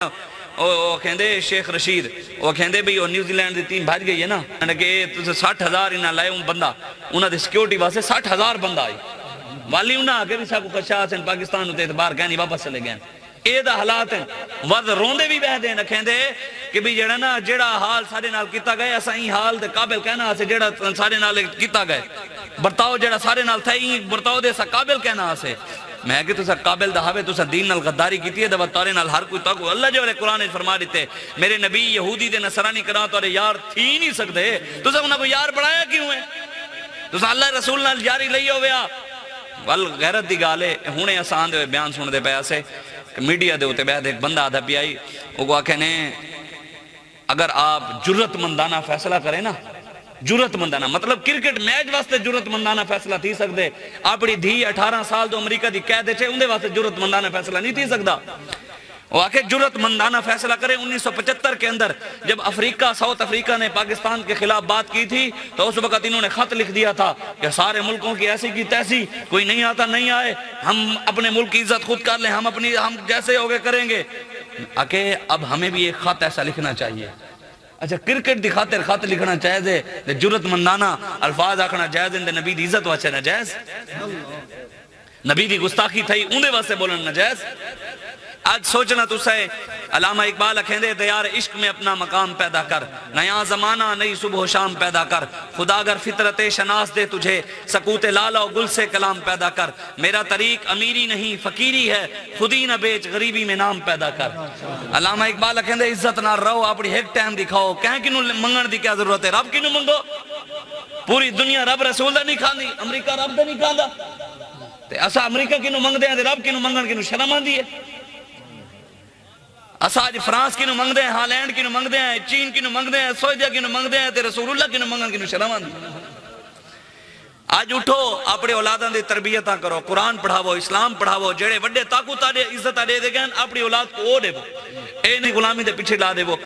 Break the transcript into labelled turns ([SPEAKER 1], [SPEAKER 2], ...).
[SPEAKER 1] وہ کہندے شیخ رشید وہ کہندے بھی نیوزی لینڈ دی ٹیم بھاج گئی ہے نا کہ 60,000 انہاں لائے بندہ انہاں دی سیکیورٹی واسطے 60,000 بندہ آئی والی انہاں آگے بھی ساکو کشاہ سے پاکستان ہوتے اعتبار کہنی واپس چلے گئے اے دا حالات ہیں وز روندے بھی بہ دے نہ کہندے کہ بھی جڑا نا جڑا حال سارے نال کیتا گئے ایسا ہی حال دے قابل کہنا سے جڑا سارے نال کیتا گئے برتاؤ جڑا سارے نال تھا ہی برتاؤ دے سا قابل کہنا سے میں کہ تسا قابل دہاوے تسا دین نال غداری کیتی ہے دبا تارے نال ہر کوئی تاکو اللہ جو قرآن فرما دیتے میرے نبی یہودی دے نصرانی کرا تو یار تھی نہیں سکتے تسا انہاں کو یار بڑھایا کیوں ہے تسا اللہ رسول نال جاری لئی ہویا ول غیرت دی گالے ہونے آسان دے بیان سن دے پیا سے میڈیا دے ہوتے بیعت ایک بندہ آدھا پی آئی وہ کو کہنے اگر آپ جرت مندانہ فیصلہ کریں نا جرت مندانہ مطلب کرکٹ میچ واسطے جرت مندانہ فیصلہ تھی سکتے اپنی دھی 18 سال تو امریکہ دی قید چھے اندے واسطے جرت مندانہ فیصلہ نہیں تھی سکتا وہ آکے جرت مندانہ فیصلہ کرے 1975 کے اندر جب افریقہ ساؤتھ افریقہ نے پاکستان کے خلاف بات کی تھی تو اس وقت انہوں نے خط لکھ دیا تھا کہ سارے ملکوں کی ایسی کی تیسی کوئی نہیں آتا نہیں آئے ہم اپنے ملک کی عزت خود کر لیں ہم جیسے ہوگے کریں گے آکے اب ہمیں بھی ایک خط ایسا لکھنا چاہیے اچھا کرکٹ دی خاطر خط لکھنا چاہیے جرت مندانہ الفاظ آکھنا جائز اندے نبی دی عزت واسطے ناجائز نبی دی گستاخی تھئی اندے واسطے بولن ناجائز آج سوچنا تو سے علامہ اقبال کہندے دیار عشق میں اپنا مقام پیدا کر نیا زمانہ نئی صبح و شام پیدا کر خدا اگر فطرت شناس دے تجھے سکوت لالا و گل سے کلام پیدا کر میرا طریق امیری نہیں فقیری ہے خودی نہ بیچ غریبی میں نام پیدا کر علامہ اقبال کہندے عزت نہ رہو اپنی ایک ٹائم دکھاؤ کہیں کنوں منگن دی کیا ضرورت ہے رب کنوں منگو پوری دنیا رب رسول دا نہیں کھاندی امریکہ رب دا نہیں کھاندا اسا امریکہ کنوں منگ دے ہیں رب کنوں منگن کنوں شرم آندی ہے اساج فرانس کی نو منگ دے ہیں ہالینڈ کی نو منگ دے ہیں چین کی نو منگ دے ہیں سعودیہ کی نو منگ دے ہیں تے رسول اللہ کی نو منگن کی نو شرم آندی آج اٹھو اپنے اولاداں دے تربیتاں کرو قرآن پڑھاو اسلام پڑھاو جڑے وڈے طاقت دے عزت دے گئے اپنی اولاد کو او دے اے نہیں غلامی دے پیچھے لا دے